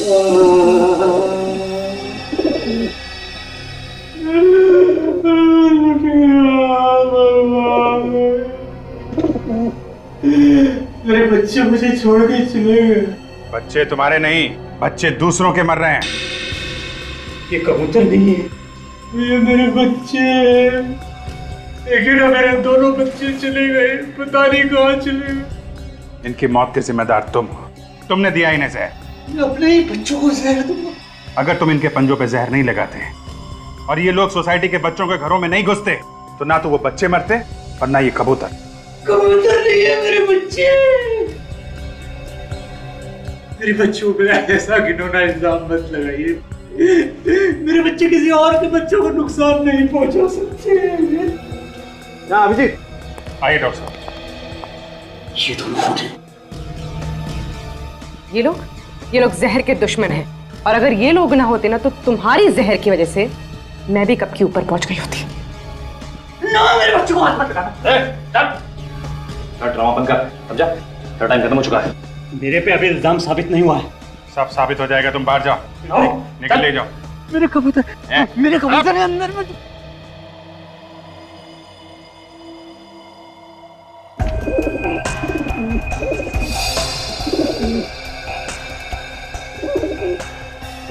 मेरे बच्चे मुझे छोड़ के चले गए। बच्चे तुम्हारे नहीं, बच्चे दूसरों के मर रहे हैं। ये कबूतर नहीं है, ये मेरे बच्चे हैं। देखिए ना, मेरे दोनों बच्चे चले गए, पता नहीं कहाँ चले गए। इनकी मौत के जिम्मेदार तुम हो। तुमने दिया इन्हें जहर। मैं अपने ही बच्चों को जहर दूंगा। अगर तुम इनके पंजों पे जहर नहीं लगाते और ये लोग सोसाइटी के बच्चों के घरों में नहीं घुसते तो ना तो वो बच्चे मरते और ना ये कबूतर। कबूतर नहीं है, मेरे बच्चे। मेरे बच्चों पे ऐसा घिनौना इल्जाम मत लगाइए। मेरे बच्चे किसी और के बच्चों को नुकसान नहीं पहुंचा सकते। ना अभिजीत, आइए डॉक्टर साहब। ये तो मुझे ये लोग जहर के दुश्मन हैं और अगर ये लोग ना होते ना तो तुम्हारी जहर की वजह से मैं भी कब की ऊपर पहुंच गई होती। ना, मेरे बच्चों को हाथ मत लगाना। ड्रामा बंद कर, समझा? तेरा टाइम खत्म हो चुका है। मेरे पे अभी इल्जाम साबित नहीं हुआ है। सब साबित हो जाएगा, तुम बाहर जाओ। निकल ले जाओ। मेरे कबूतर है अंदर में।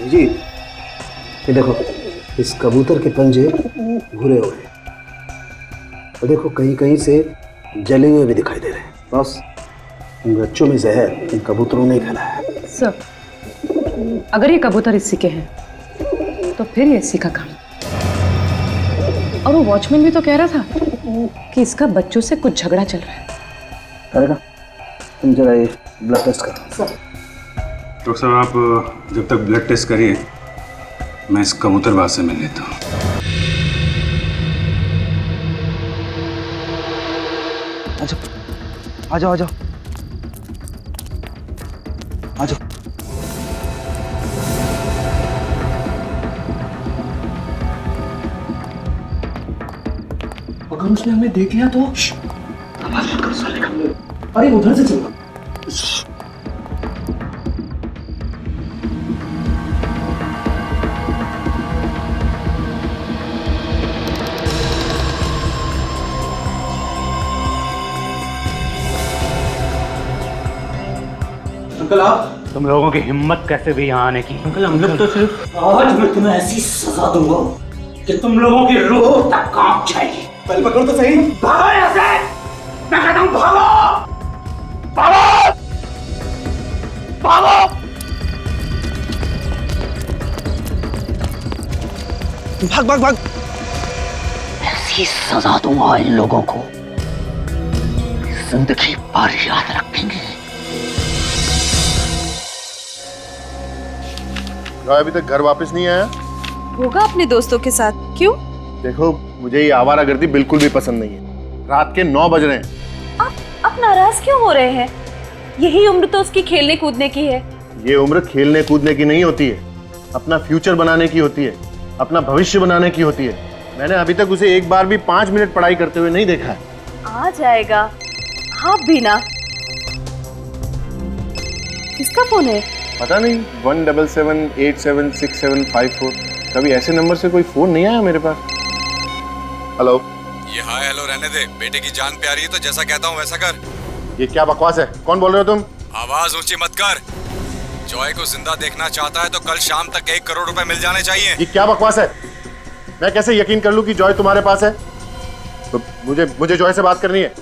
जी, ये देखो, इस कबूतर के पंजे भूरे हो गए और देखो कहीं कहीं से जले हुए भी दिखाई दे रहे हैं। बस इन बच्चों में जहर इन कबूतरों ने फैलाया है। सर, अगर ये कबूतर इसी के हैं तो फिर ये इसी का काम। और वो वॉचमैन भी तो कह रहा था कि इसका बच्चों से कुछ झगड़ा चल रहा है। करेगा, तुम जरा ये ब्लड टेस्ट करो। डॉक्टर साहब, आप जब तक ब्लड टेस्ट करिए मैं इस कबूतरबाज से मिल लेता हूँ। आ जाओ आ जाओ आ जाओ। अगर उसने हमें देख लिया तो आवाज मत करो साले का। अरे उधर से चलो। अंकल, आप? तुम लोगों की हिम्मत कैसे भी यहाँ आने की? अंकल, हम लोग तो सिर्फ आज मैं तुम्हें ऐसी सजा दूंगा कि तुम लोगों की रूह तक कांप जाएगी। पहले पकड़ो तो सही। भागो यहाँ से! मैं कहता हूँ भागो! भागो! भागो! भाग भाग भाग। ऐसी सजा दूंगा इन लोगों को, जिंदगी भर याद रखेंगे। जॉय अभी तक घर वापस नहीं आया? होगा अपने दोस्तों के साथ। क्यों? देखो, मुझे ये आवारागर्दी बिल्कुल भी पसंद नहीं है। रात के 9 बज रहे हैं। आप नाराज क्यों हो रहे हैं? यही उम्र तो उसकी खेलने कूदने की है। ये उम्र खेलने कूदने की नहीं होती है, अपना फ्यूचर बनाने की होती है, अपना भविष्य बनाने की होती है। मैंने अभी तक उसे एक बार भी 5 मिनट पढ़ाई करते हुए नहीं देखा है। आ जाएगा, आप भी ना। किसका फोन है? पता नहीं, 177876754। कभी ऐसे नंबर से कोई फोन नहीं आया मेरे पास। हेलो। ये हाय हेलो रहने दे, बेटे की जान प्यारी है तो जैसा कहता हूँ वैसा कर। ये क्या बकवास है? कौन बोल रहे हो तुम? आवाज ऊंची मत कर। जॉय को जिंदा देखना चाहता है तो कल शाम तक 1 करोड़ रुपए मिल जाने चाहिए। ये क्या बकवास है? मैं कैसे यकीन कर लूं कि जॉय तुम्हारे पास है? तो मुझे जॉय से बात करनी है।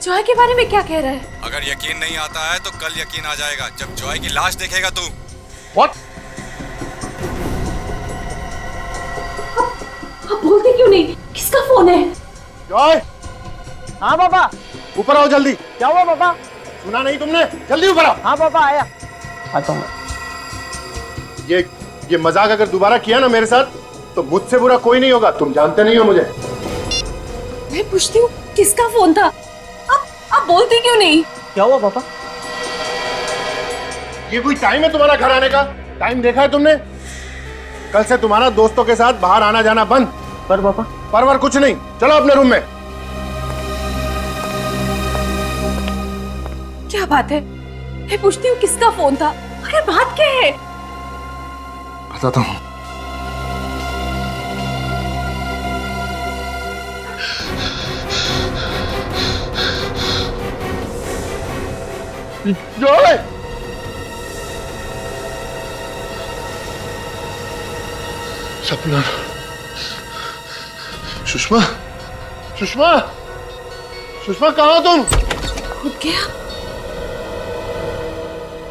जॉय के बारे में क्या कह रहा है? अगर यकीन नहीं आता है तो कल यकीन आ जाएगा जब जॉय की लाश देखेगा तू। What? आप बोलते क्यों नहीं? किसका फोन है? जॉय! हाँ पापा। ऊपर आओ जल्दी। क्या हुआ पापा? सुना नहीं तुमने? जल्दी ऊपर आओ। हाँ पापा, आया। आता हूँ। ये मजाक अगर दोबारा किया ना मेरे साथ तो मुझसे बुरा कोई नहीं होगा। तुम जानते नहीं हो मुझे। मैं पूछती हूँ किसका फोन था? आप बोलते क्यों नहीं? क्या हुआ पापा? ये कोई टाइम है तुम्हारा घर आने का? टाइम देखा है तुमने? कल से तुम्हारा दोस्तों के साथ बाहर आना जाना बंद। पर पापा? परवर कुछ नहीं, चलो अपने रूम में। क्या बात है? मैं पूछती हूँ किसका फोन था? अरे बात क्या है? बताता हूँ। जॉय! सपना। सुषमा, सुषमा, सुषमा कहाँ हो तुम? क्या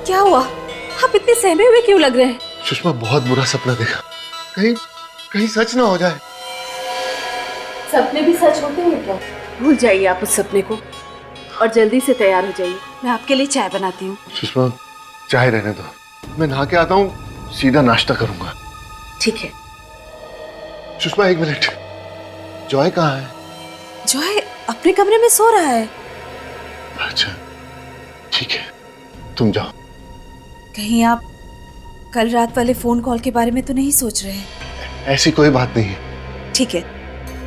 क्या हुआ? आप इतने सहमे हुए क्यों लग रहे हैं? सुषमा बहुत बुरा सपना देखा, कहीं कहीं सच ना हो जाए। सपने भी सच होते हैं क्या? भूल जाइए आप उस सपने को और जल्दी से तैयार हो जाइए। मैं आपके लिए चाय बनाती हूँ। सुषमा चाय रहने दो, मैं नहा के आता हूँ, सीधा नाश्ता करूंगा। ठीक है। सुषमा एक मिनट, जॉय कहाँ है? जॉय अपने कमरे में सो रहा है। अच्छा ठीक है, तुम जाओ। कहीं आप कल रात वाले फोन कॉल के बारे में तो नहीं सोच रहे? ऐसी कोई बात नहीं है। ठीक है,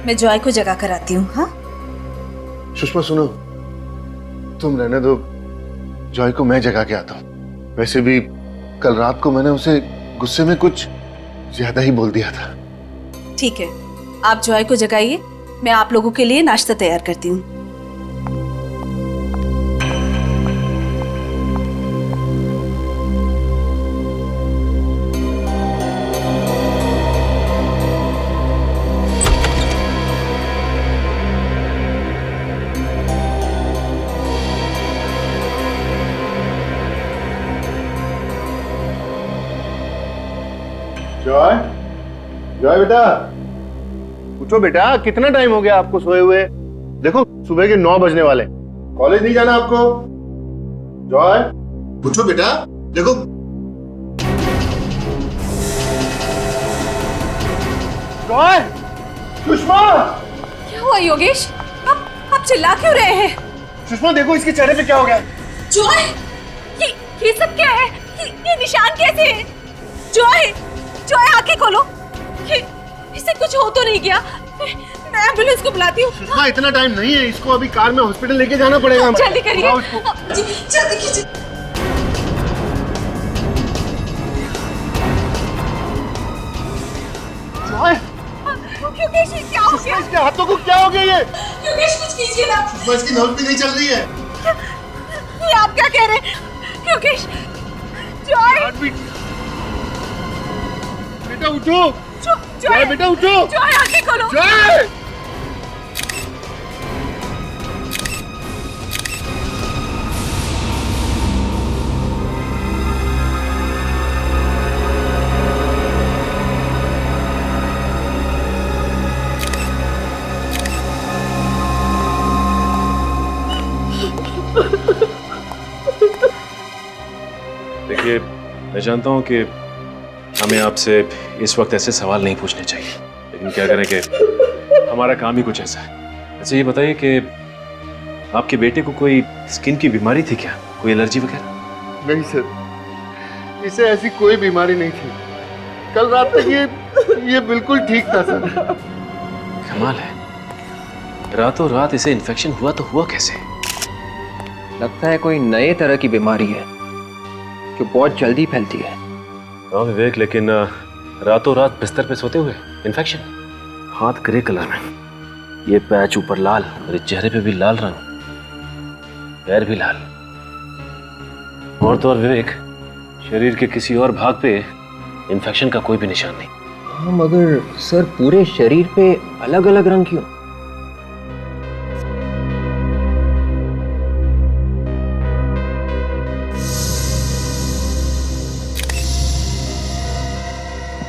मैं जॉय को जगा कर आती हूँ। हाँ सुषमा सुनो, तुम रहने दो, जॉय को मैं जगा के आता हूँ। वैसे भी कल रात को मैंने उसे गुस्से में कुछ ज्यादा ही बोल दिया था। ठीक है, आप जॉय को जगाइए, मैं आप लोगों के लिए नाश्ता तैयार करती हूँ। जॉय, जॉय बेटा, उठो बेटा, कितना टाइम हो गया आपको सोए हुए? देखो सुबह के 9 बजने वाले, कॉलेज नहीं जाना आपको? जॉय उठो बेटा, देखो। जॉय, सुषमा! क्या हुआ योगेश? आप चिल्ला क्यों रहे हैं? सुषमा देखो इसके चेहरे पे क्या हो गया। जॉय, ये सब क्या है? ये निशान कैसे है? जॉय, जॉय आंखें खोलो। इसे कुछ हो तो नहीं गया? मैं एम्बुलेंस को बुलाती हूँ। सुषमा इतना टाइम नहीं है, इसको अभी कार में हॉस्पिटल लेके जाना पड़ेगा। जल्दी करिए, जल्दी कीजिए। जॉय, योगेश ये क्या हो गया? इसके हाथों को क्या हो गया ये? योगेश कुछ कीजिए ना। सुषमा इसकी नब्ज भी नहीं चल रही है। ये आप क्या कह रहे हैं? योगेश, जॉय, बेटा उठो। जॉय बेटा उठो। जॉय आंखें खोलो। जॉय! देखिए, मैं जानता हूं कि हमें आपसे इस वक्त ऐसे सवाल नहीं पूछने चाहिए, लेकिन क्या करें कि हमारा काम ही कुछ ऐसा है। अच्छा ये बताइए कि आपके बेटे को कोई स्किन की बीमारी थी क्या? कोई एलर्जी वगैरह? नहीं सर, इसे ऐसी कोई बीमारी नहीं थी। कल रात तक ये बिल्कुल ठीक था सर। कमाल है, रातों रात इसे इन्फेक्शन हुआ तो हुआ कैसे? लगता है कोई नए तरह की बीमारी है जो बहुत जल्दी फैलती है। हाँ विवेक, लेकिन रातों रात बिस्तर पे सोते हुए इन्फेक्शन, हाथ ग्रे कलर में, ये पैच ऊपर लाल, मेरे चेहरे पे भी लाल रंग, पैर भी लाल, और तो और विवेक शरीर के किसी और भाग पे इन्फेक्शन का कोई भी निशान नहीं। हाँ मगर सर पूरे शरीर पे अलग अलग रंग क्यों?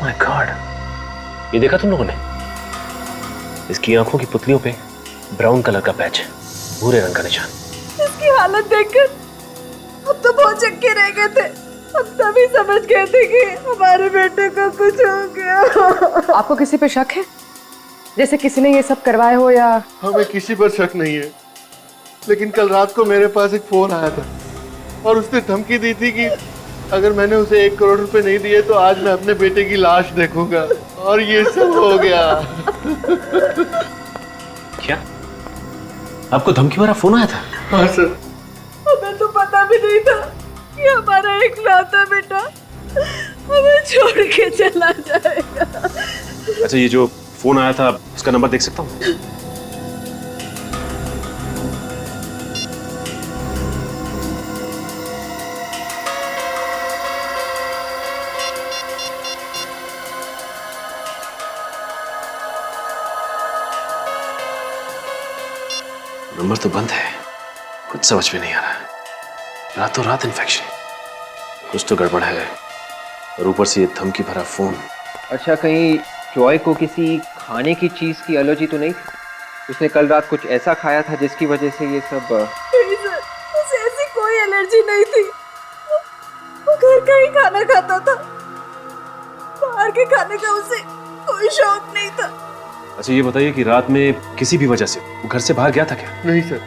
माय गॉड, ये देखा तुम लोगों ने? इसकी आंखों की पुतलियों पे ब्राउन कलर का पैच, भूरे रंग का निशान। इसकी हालत देखकर हम तो बहुत चक्के रह गए थे। हम तभी समझ गए थे कि हमारे बेटे को कुछ हो गया। आपको किसी पे शक है? जैसे किसी ने ये सब करवाया हो या? हमें किसी पर शक नहीं है, लेकिन कल रात को मेरे पास एक फोन आया था और उसने धमकी दी थी कि अगर मैंने उसे 1 करोड़ रुपए नहीं दिए तो आज मैं अपने बेटे की लाश देखूंगा, और ये सब हो गया। क्या आपको धमकी भरा फोन आया था? हाँ सर। हमें तो पता भी नहीं था कि हमारा एक लौता बेटा हमें छोड़ के चला जाएगा। अच्छा, ये जो फोन आया था उसका नंबर देख सकता हूँ? नंबर तो बंद है, कुछ समझ में नहीं आ रहा। रातों रात इन्फेक्शन, कुछ तो गड़बड़ है। और ऊपर से ये धमकी भरा फोन। अच्छा, कहीं जॉय को किसी खाने की चीज की एलर्जी तो नहीं थी? उसने कल रात कुछ ऐसा खाया था जिसकी वजह से ये सब? नहीं सर, उसे ऐसी कोई एलर्जी नहीं थी। वो घर का ही खाना खाता था, बाहर के खाने का उसे कोई शौक नहीं था। अच्छा, ये बताइए कि रात में किसी भी वजह से वो घर से बाहर गया था क्या? नहीं सर,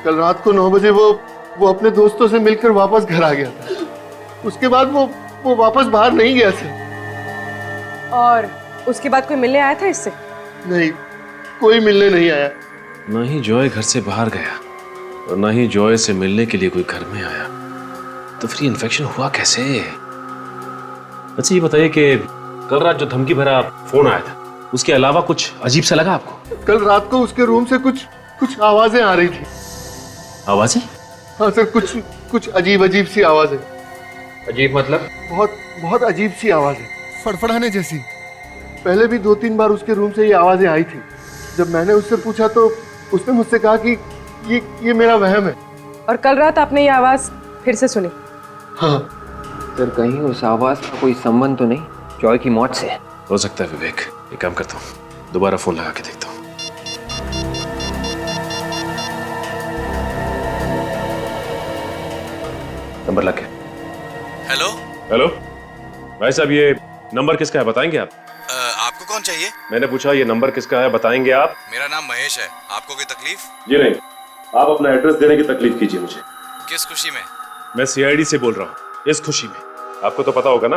कल रात को 9 बजे वो अपने दोस्तों से मिलकर वापस घर आ गया था। उसके बाद वो वापस बाहर नहीं गया सर। और उसके बाद कोई मिलने आया था इससे? नहीं, कोई मिलने नहीं आया। ना ही जॉय घर से बाहर गया और ना ही जॉय से मिलने के लिए कोई घर में आया, तो फिर इन्फेक्शन हुआ कैसे? अच्छा, ये बताइए कि कल रात जो धमकी भरा फोन आया था उसके अलावा कुछ अजीब सा लगा आपको? कल रात को उसके रूम से कुछ आवाजें आ रही थी। आवाजें? हाँ सर, कुछ अजीब सी आवाजें। अजीब मतलब? बहुत अजीब सी आवाजें, फड़फड़ाने जैसी। पहले भी 2-3 बार उसके रूम से ये आवाजें आई थी। जब मैंने उससे पूछा तो उसने मुझसे कहा कि ये मेरा वहम है। और कल रात आपने ये आवाज फिर से सुनी? हाँ सर, कहीं उस आवाज का कोई संबंध तो नहीं जॉय की मौत से? हो सकता है विवेक, एक काम करता हूँ, दोबारा फोन लगा के देखता हूँ। नंबर लग गया। हेलो हेलो भाई साहब, ये नंबर किसका है बताएंगे आप? आपको कौन चाहिए? मैंने पूछा ये नंबर किसका है बताएंगे आप? मेरा नाम महेश है। आपको कोई तकलीफ? जी नहीं, आप अपना एड्रेस देने की तकलीफ कीजिए मुझे। किस खुशी में? मैं सीआईडी से बोल रहा हूँ, इस खुशी में। आपको तो पता होगा ना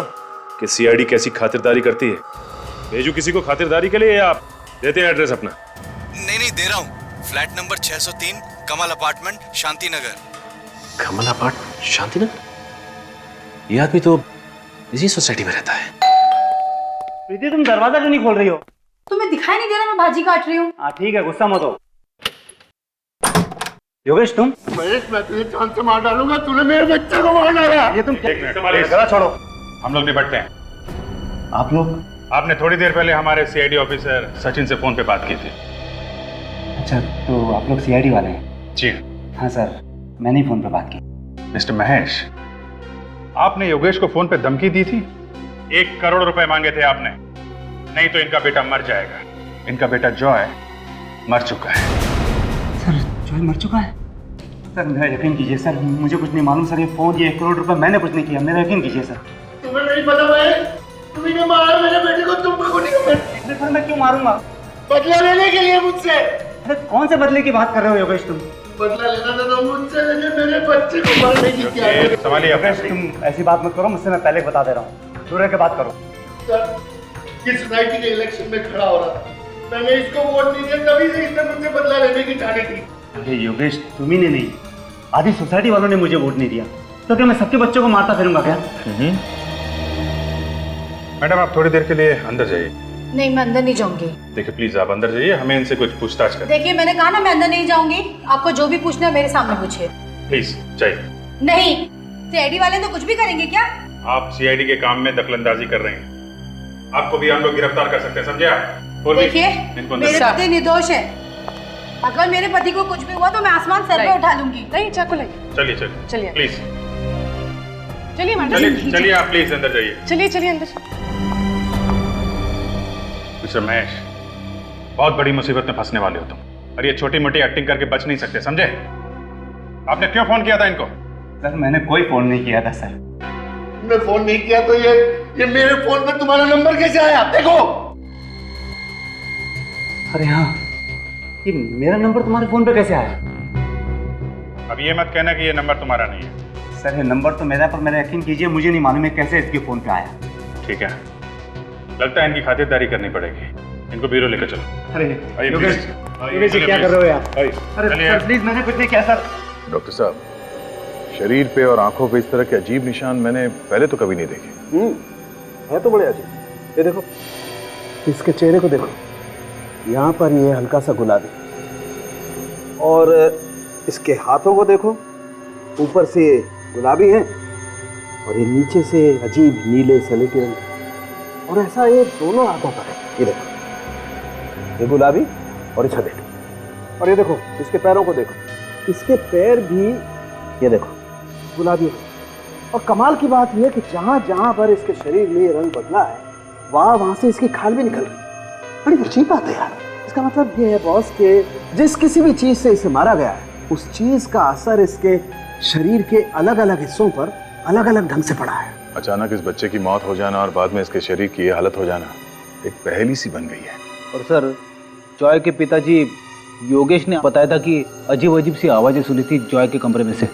कि सीआईडी कैसी खातिरदारी करती है। भेजू किसी को खातिरदारी के लिए या आप देते हैं एड्रेस अपना? नहीं, दे रहा हूँ। फ्लैट नंबर 603, कमल अपार्टमेंट, शांति नगर। कमल अपार्टमेंट, शांति नगर? ये आदमी तो इसी सोसाइटी में रहता है। प्रीति, तुम दरवाजा क्यों नहीं खोल रही हो? तुम्हें दिखाई नहीं दे रहा मैं भाजी काट रही हूँ? हाँ ठीक है, गुस्सा मत हो। योगेश, तुम? महेश, मैं तुझे जान से मार डालूंगा। तूने मेरे बच्चे को मार डाला। ये तुम गला छोड़ो, हम लोग निपटते हैं। आप लोग? आपने थोड़ी देर पहले हमारे सीआईडी ऑफिसर सचिन से फोन पे बात की थी। अच्छा, तो आप लोग सीआईडी वाले हैं? जी हाँ सर, मैंने ही फोन पे बात की। मिस्टर महेश, आपने योगेश को फोन पे धमकी दी थी। 1 करोड़ रुपए मांगे थे आपने, नहीं तो इनका बेटा मर जाएगा। इनका बेटा जॉय मर चुका है। सर, जॉय मर चुका है? सर मेरा यकीन कीजिए सर, मुझे कुछ नहीं मालूम सर। ये फोन, ये 1 करोड़ रुपए मैंने कुछ नहीं किया, मेरा यकीन कीजिए सर। तुम्हें नहीं पता महेश, तुमने मारा मेरे बेटे को। तुम को नहीं। सर मैं क्यों मारूंगा? बदला लेने के लिए मुझसे। अरे कौन से बदले की बात कर रहे हो योगेश तुम? बदला लेना था तो मुझसे लेके मेरे बच्चे को मारने की क्या है? संभालिए अपना। तुम ऐसी बात मत करो मुझसे, मैं पहले बता दे रहा हूँ। दूर रह के बात करो। सर, ये सोसाइटी के इलेक्शन में खड़ा हो रहा था। मैंने इसको वोट नहीं दिया, तभी से इसने मुझसे बदला लेने की ठानी थी। अरे योगेश, तुम्ही ने नहीं, आधी सोसाइटी वालों ने मुझे वोट नहीं दिया, तो क्या मैं सबके बच्चों को मारता फिरूंगा क्या? मैडम, आप थोड़ी देर के लिए अंदर जाइए। नहीं, मैं अंदर नहीं जाऊंगी। देखिए प्लीज आप अंदर जाइए, हमें इनसे कुछ पूछताछ करनी है। देखिए, मैंने कहा ना मैं अंदर नहीं जाऊंगी। आपको जो भी पूछना है मेरे सामने पूछिए। प्लीज जाइए। नहीं, सीआईडी वाले तो कुछ भी करेंगे क्या? आप सीआईडी के काम में दखलंदाजी कर रहे हैं, आपको भी हम लोग गिरफ्तार कर सकते हैं, समझे आप? और भी देखिए, इनको अंदर मेरे से- पति निर्दोष है। अगर मेरे पति को कुछ भी हुआ तो मैं आसमान सर पे उठा लूंगी। नहीं, चाकू लाइए। चलिए चलिए। प्लीज चलिए मैडम, चलिए आप प्लीज अंदर जाइए। चलिए अंदर। मिस्टर महेश, बहुत बड़ी मुसीबत में फंसने वाले हो तुम, और ये छोटी मोटी एक्टिंग करके बच नहीं सकते, समझे? आपने क्यों फोन किया था इनको? सर मैंने कोई फोन नहीं किया था सर। तुमने फोन नहीं किया तो ये मेरे फोन पे तुम्हारा नंबर कैसे आया? देखो। अरे हाँ, ये मेरा नंबर तुम्हारे फोन पे कैसे आया? अब ये मत कहना कि ये नंबर तुम्हारा नहीं है। सर ये नंबर तो मेरा, पर मेरा यकीन कीजिए मुझे नहीं मालूम है कैसे इसके फोन पे आया। ठीक है, लगता है इनकी खातिरदारी करनी पड़ेगी। इनको ब्यूरो लेकर चलो। अरे आइए, योगेश, प्लीज। योगेश आइए, क्या प्लीज। कर रहे हो यार? आइए, अरे चलिए। सर प्लीज, मैंने कुछ नहीं किया सर। डॉक्टर साहब, शरीर पे और आंखों पे इस तरह के अजीब निशान मैंने पहले तो कभी नहीं देखे। है तो बड़े अजीब। ये देखो, इसके चेहरे को देखो, यहाँ पर ये हल्का सा गुलाबी, और इसके हाथों को देखो, ऊपर से गुलाबी है और ये नीचे से अजीब नीले सलेटी रंग, और ऐसा ये दोनों हाथों पर है। ये देखो, ये गुलाबी और ये सलेटी। और ये देखो इसके पैरों को देखो, इसके पैर भी ये देखो गुलाबी है। और कमाल की बात यह है कि जहां जहां पर इसके शरीर में ये रंग बदला है, वहां से इसकी खाल भी निकल रही है। बड़ी अजीब बात है यार। इसका मतलब ये है बॉस कि जिस किसी भी चीज से इसे मारा गया है, उस चीज का असर इसके शरीर के अलग अलग हिस्सों पर अलग अलग ढंग से पड़ा है। अचानक इस बच्चे की मौत हो जाना और बाद में इसके शरीर की ये हालत हो जाना एक पहेली सी बन गई है। और सर, जॉय के पिताजी योगेश ने बताया था कि अजीब अजीब सी आवाजें सुनी थी जॉय के कमरे में से।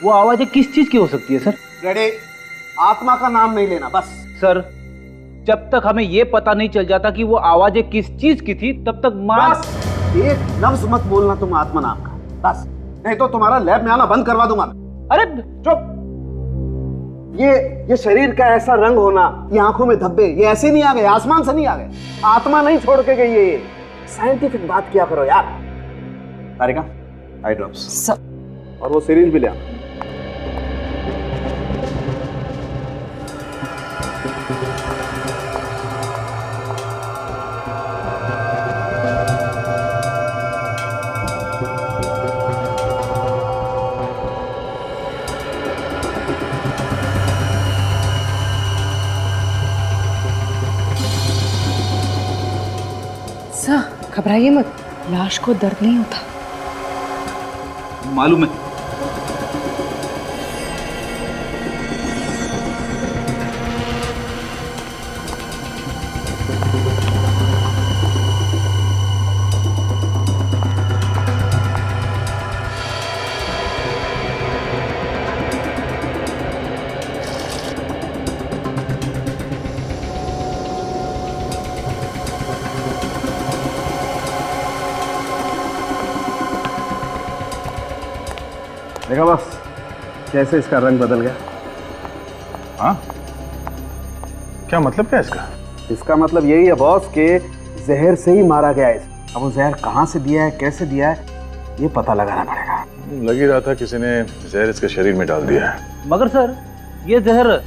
वो आवाजें किस चीज की हो सकती है सर? डैडी, आत्मा का नाम नहीं लेना बस। सर, जब तक हमें ये पता नहीं चल जाता कि वो आवाजें किस चीज की थी, तब तक बस एक लफ्ज मत बोलना तुम आत्मा नाम का, बस। नहीं तो तुम्हारा लैब में आना बंद करवा दूंगा। अरे चुप। ये शरीर का ऐसा रंग होना, ये आंखों में धब्बे, ये ऐसे नहीं आ गए, आसमान से नहीं आ गए, आत्मा नहीं छोड़ के गई ये। साइंटिफिक बात किया करो यार। तारिका, आई ड्रॉप्स और वो सिरिंज भी ले आ। घबराइए मत, लाश को दर्द नहीं होता। मालूम है। देखा बस कैसे इसका रंग बदल गया। हाँ, क्या मतलब क्या इसका? इसका मतलब यही है बॉस कि जहर से ही मारा गया है। अब वो जहर कहाँ से दिया है, कैसे दिया है, ये पता लगाना पड़ेगा। लग ही रहा था किसी ने जहर इसके शरीर में डाल दिया है। मगर सर, ये जहर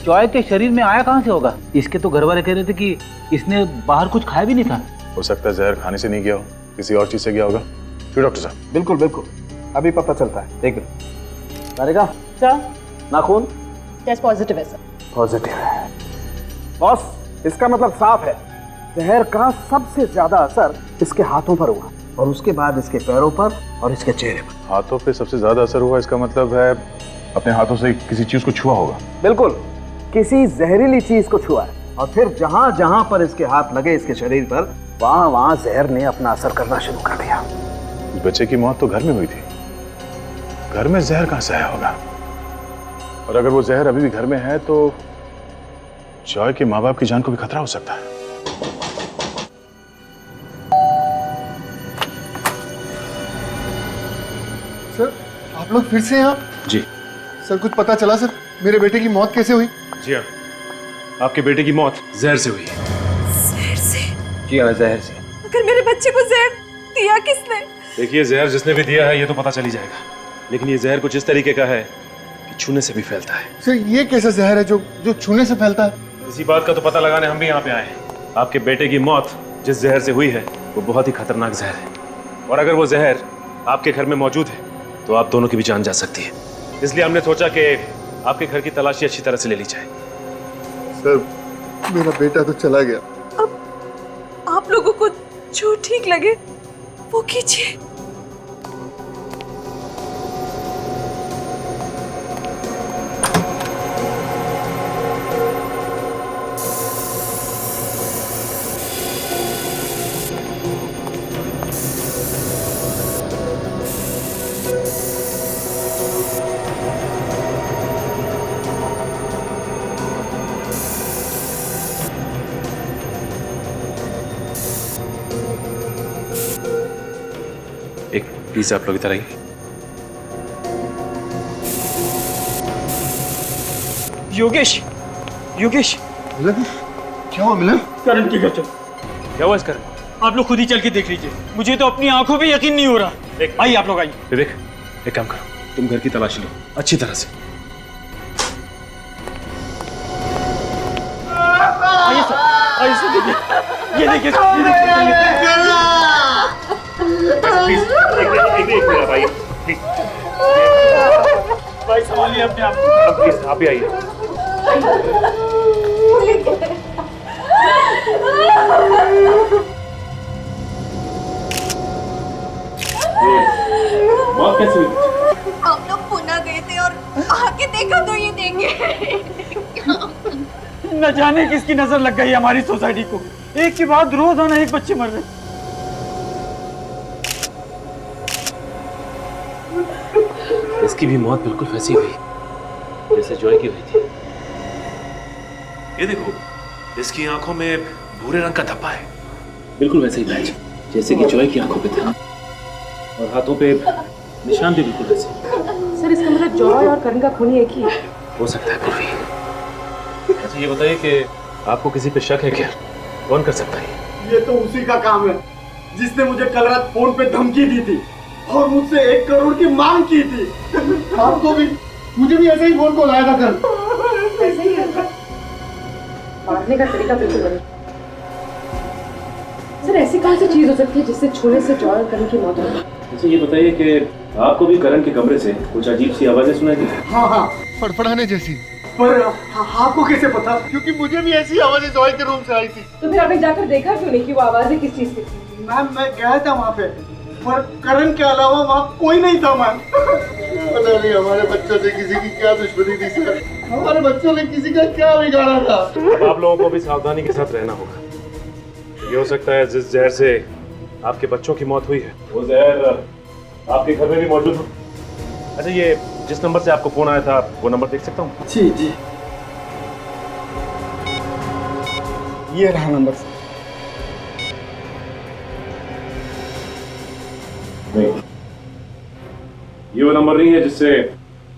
जॉय के शरीर में आया कहाँ से होगा? इसके तो घर वाले कह रहे थे कि इसने बाहर कुछ खाया भी नहीं था। हो सकता है जहर खाने से नहीं गया हो, किसी और चीज से गया होगा। क्यों डॉक्टर साहब? बिल्कुल बिल्कुल, अभी पता चलता है। एक मिनट। तारिका सर, नाखून टेस्ट पॉजिटिव है सर। पॉजिटिव है बॉस, इसका मतलब साफ है, जहर का सबसे ज्यादा असर इसके हाथों पर हुआ और उसके बाद इसके पैरों पर और इसके चेहरे पर। हाथों पे सबसे ज्यादा असर हुआ, इसका मतलब है अपने हाथों से किसी चीज को छुआ होगा। बिल्कुल, किसी जहरीली चीज को छुआ है और फिर जहां जहां पर इसके हाथ लगे इसके शरीर पर, वहां वहां जहर ने अपना असर करना शुरू कर दिया। इस बच्चे की मौत तो घर में हुई थी, घर में जहर कहां से आया होगा? और अगर वो जहर अभी भी घर में है तो जॉय के माँ बाप की जान को भी खतरा हो सकता है। सर, आप लोग फिर से यहाँ? जी सर, कुछ पता चला सर, मेरे बेटे की मौत कैसे हुई? जी हाँ, आपके बेटे की मौत जहर से हुई है। जहर से? जी हाँ, जहर से। अगर मेरे बच्चे को जहर दिया किसने? देखिए, जहर जिसने भी दिया है ये तो पता चल ही जाएगा, लेकिन ये जहर कुछ इस तरीके का है कि छूने से भी फैलता है। सर, ये कैसा जहर है जो छूने से फैलता है? इसी बात का तो पता लगाने हम भी यहाँ पे आए हैं। आपके बेटे की मौत जिस जहर से हुई है वो बहुत ही खतरनाक जहर है, और अगर वो जहर आपके घर में मौजूद है तो आप दोनों की भी जान जा सकती है। इसलिए हमने सोचा कि आपके घर की तलाशी अच्छी तरह से ले ली जाए। सर, मेरा बेटा तो चला गया। अब आप लोगों को जो ठीक लगे वो कीजिए। एक प्लीज आप लोग इधर आइए। योगेश, योगेश, क्या हुआ मिलन? करण की गजब। क्या हुआ इस करण? आप लोग खुद ही चल के देख लीजिए, मुझे तो अपनी आंखों पे यकीन नहीं हो रहा। आइए आप लोग आइए। विवेक, एक काम करो, तुम घर की तलाशी लो अच्छी तरह से। आइए सर, आइए सर, देखिए, ये देखिए, एक मिनट भाई, प्लीज भाई संभालिए अपने आप। प्लीज आप ही आइए। बहुत कैसे हुई? हम लोग पुणे गए थे और आके देखा तो ये देखे। न जाने किसकी नजर लग गई हमारी सोसाइटी को, एक के बाद रोजाना एक बच्चे मर रहे। इसकी भी मौत बिल्कुल वैसी हुई जैसे जॉय की हुई थी। ये देखो, इसकी आंखों में भूरे रंग का धब्बा है, बिल्कुल वैसे ही पैच जैसे कि जॉय की आंखों पे था, और हाथों पे निशान भी बिल्कुल वैसे। सर इसका मतलब जॉय और करण का खून एक ही है। हो सकता है पूर्वी। अच्छा ये बताइए कि आपको किसी पे शक है क्या? कौन कर सकता है? ये तो उसी का काम है जिसने मुझे कल रात फोन पे धमकी दी थी और मुझसे 1 करोड़ की मांग की थी। आपको भी, मुझे भी ऐसे ही फोन कॉल आया था कल। ऐसे ही है। मारने का तरीका बिल्कुल बदल। सर ऐसी कौन सी चीज हो सकती है जिससे छूने से जॉय और करण की मौत हो? अच्छा ये बताइए कि आपको भी करण के कमरे से कुछ अजीब सी आवाजें सुनाई दी? हाँ हाँ, फड़फड़ाने जैसी। पर आपको कैसे पता? क्योंकि मुझे भी ऐसी आवाजें जॉय के रूम से आई थी। तो फिर आपने जाकर देखा क्यों नहीं कि वो आवाजें किस चीज की थी? मैम मैं गया था वहाँ पे, पर करण के अलावा वहाँ कोई नहीं था मैम। पता नहीं हमारे बच्चों से किसी की क्या दुश्मनी थी सर, हमारे बच्चों ने किसी का क्या बिगाड़ा था। अब आप लोगों को भी सावधानी के साथ रहना होगा। ये हो सकता है जिस जहर से आपके बच्चों की मौत हुई है वो जहर आपके घर में भी मौजूद हो। अच्छा ये जिस नंबर से आपको फोन आया था वो नंबर देख सकता हूँ? जी जी, ये रहा नंबर। नहीं, ये वो नंबर नहीं है जिससे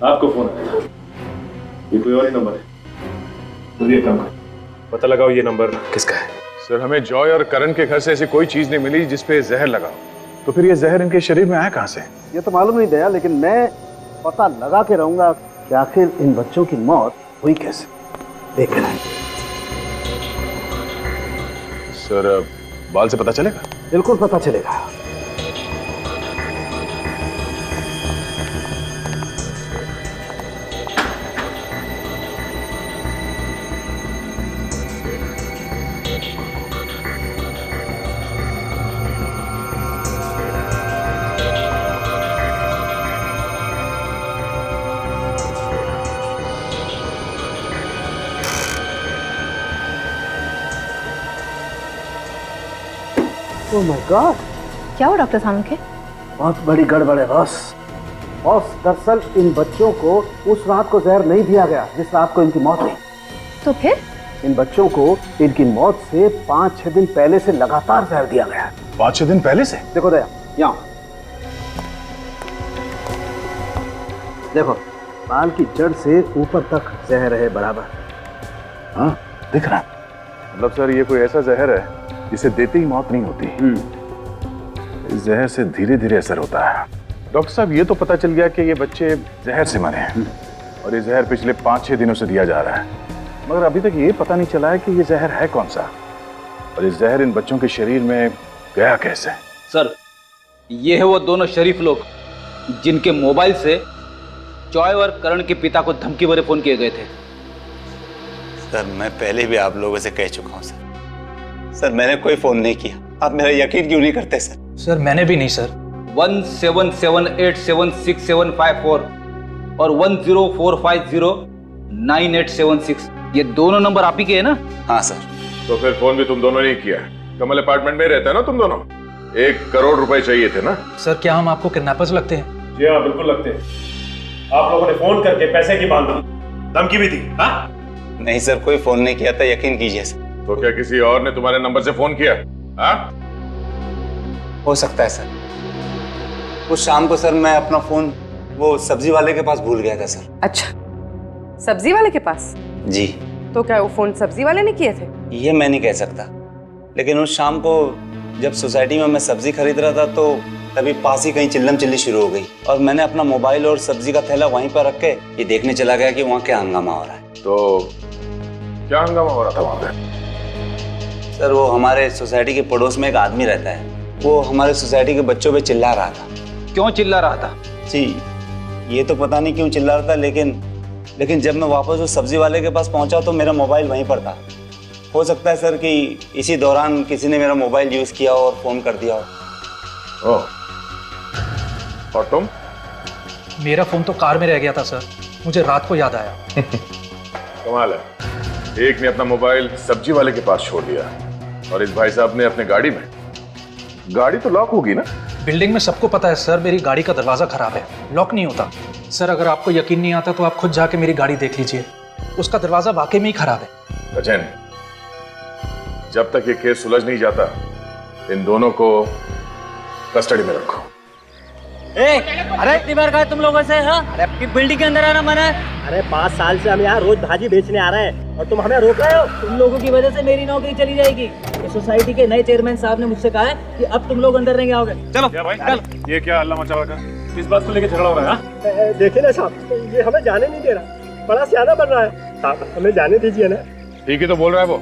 आपको फोन आया था, ये कोई और ही नंबर है। तो ये काम करो, पता लगाओ ये नंबर किसका है। सर हमें जॉय और करण के घर से ऐसी कोई चीज नहीं मिली जिसपे जहर लगा हो। तो फिर ये जहर इनके शरीर में आया कहाँ से? ये तो मालूम नहीं दया, लेकिन मैं पता लगा के रहूंगा कि आखिर इन बच्चों की मौत हुई कैसे। देख रहे हैं सर, बाल से पता चलेगा? बिल्कुल पता चलेगा। ओह माय गॉड, क्या हुआ डॉक्टर साहब के? बहुत बड़ी गड़बड़ है बॉस। बॉस दरअसल इन बच्चों को उस रात को जहर नहीं दिया गया जिस रात को इनकी मौत हुई। तो फिर? इन बच्चों को इनकी मौत से 5-6 दिन पहले से लगातार जहर दिया गया। 5-6 दिन पहले से? देखो दया, यहाँ देखो, बाल की जड़ से ऊपर तक जहर है बराबर। हाँ दिख रहा है। मतलब सर ये कोई ऐसा जहर है जिसे देते ही मौत नहीं होती। इस जहर से धीरे धीरे असर होता है। डॉक्टर साहब ये तो पता चल गया कि ये बच्चे जहर से मरे हैं और ये जहर पिछले 5-6 दिनों से दिया जा रहा है, मगर अभी तक ये पता नहीं चला है कि ये जहर है कौन सा और इस जहर इन बच्चों के शरीर में गया कैसे। सर ये है वो दोनों शरीफ लोग जिनके मोबाइल से जॉय और करण के पिता को धमकी भरे फोन किए गए थे। सर मैं पहले भी आप लोगों से कह चुका हूँ सर मैंने कोई फोन नहीं किया। आप मेरा यकीन क्यों नहीं करते सर? सर मैंने भी नहीं सर। 1778766754 और 1045098876 ये दोनों नंबर आप ही के हैं ना? हाँ सर। तो फिर फोन भी तुम दोनों ने किया? कमल अपार्टमेंट में रहते हैं ना तुम दोनों? 1 करोड़ रुपए चाहिए थे ना? सर क्या हम आपको किडनैपर्स लगते हैं? जी हाँ बिल्कुल लगते हैं। आप लोगों ने फोन करके पैसे की मांग धमकी भी दी? हाँ नहीं सर, कोई फोन नहीं किया था, यकीन कीजिए सर। तो क्या किसी और ने तुम्हारे नंबर से फोन किया? हाँ हो सकता है सर। उस शाम को सर मैं अपना फोन वो सब्जी वाले के पास भूल गया था सर। अच्छा, सब्जी वाले के पास? जी। तो क्या वो फोन सब्जी वाले ने किए थे? ये मैं नहीं कह सकता, लेकिन उस शाम को जब सोसाइटी में मैं सब्जी खरीद रहा था तो तभी पास ही कहीं चिल्लम चिल्ली शुरू हो गई और मैंने अपना मोबाइल और सब्जी का थैला वहीं पर रख के ये देखने चला गया कि वहाँ क्या हंगामा हो रहा है। तो क्या हंगामा हो रहा था वहाँ पे? सर वो हमारे सोसाइटी के पड़ोस में एक आदमी रहता है, वो हमारे सोसाइटी के बच्चों पे चिल्ला रहा था। क्यों चिल्ला रहा था? जी ये तो पता नहीं क्यों चिल्ला रहा था, लेकिन जब मैं वापस उस सब्जी वाले के पास पहुंचा तो मेरा मोबाइल वहीं पर था। हो सकता है सर कि इसी दौरान किसी ने मेरा मोबाइल यूज किया और फोन कर दिया हो। ओह, और तुम? मेरा फोन तो कार में रह गया था सर, मुझे रात को याद आया। कमाल है, एक ने अपना मोबाइल सब्जी वाले के पास छोड़ दिया और इस भाई साहब ने अपने गाड़ी में। गाड़ी तो लॉक होगी ना? बिल्डिंग में सबको पता है सर, मेरी गाड़ी का दरवाजा खराब है, लॉक नहीं होता। सर अगर आपको यकीन नहीं आता तो आप खुद जाके मेरी गाड़ी देख लीजिए, उसका दरवाजा वाकई में ही खराब है। सचिन, जब तक ये केस सुलझ नहीं जाता इन दोनों को कस्टडी में रखो। अरे कितनी बार कहा तुम लोगों से? हाँ? अरे आपकी बिल्डिंग के अंदर आना मना है। अरे 5 साल से हम यहाँ रोज भाजी बेचने आ रहे हैं और तुम हमें रोक रहे हो। तुम लोगों की वजह से मेरी नौकरी चली जाएगी। इस सोसाइटी के नए चेयरमैन साहब ने मुझसे कहा है कि अब तुम लोग अंदर नहीं आओगे। चलो भाई, चल। ये क्या हल्ला मचा रखा? किस बात को लेकर झगड़ा हो रहा है? देखिए ना साहब, ये हमें जाने नहीं दे रहा, बड़ा सियाना बन रहा है साहब, हमें जाने दीजिए ना। ठीक ही तो बोल रहा है वो।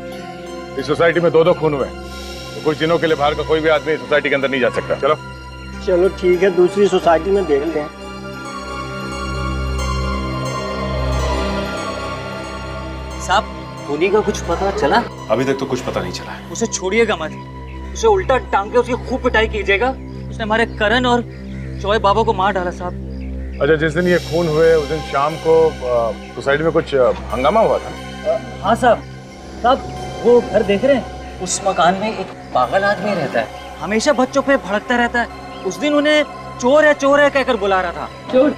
इस सोसाइटी में 2-2 खून हुए, तो कुछ दिनों के लिए बाहर का कोई भी आदमी सोसाइटी के अंदर नहीं जा सकता। चलो चलो ठीक है, दूसरी सोसाइटी में देख लें। साहब खूनी का कुछ पता चला? अभी तक तो कुछ पता नहीं चला है। उसे छोड़िएगा मत, उसे उल्टा टांग के उसकी खूब पिटाई कीजिएगा। उसने हमारे करण और चौय बाबा को मार डाला साहब। अच्छा, जिस दिन ये खून हुए उस दिन शाम को सोसाइटी में कुछ हंगामा हुआ था? हाँ साहब, वो घर देख रहे हैं, उस मकान में एक पागल आदमी रहता है, हमेशा बच्चों पे भड़कता रहता है। उस दिन उन्हें चोर है कहकर बुला रहा था। चोर?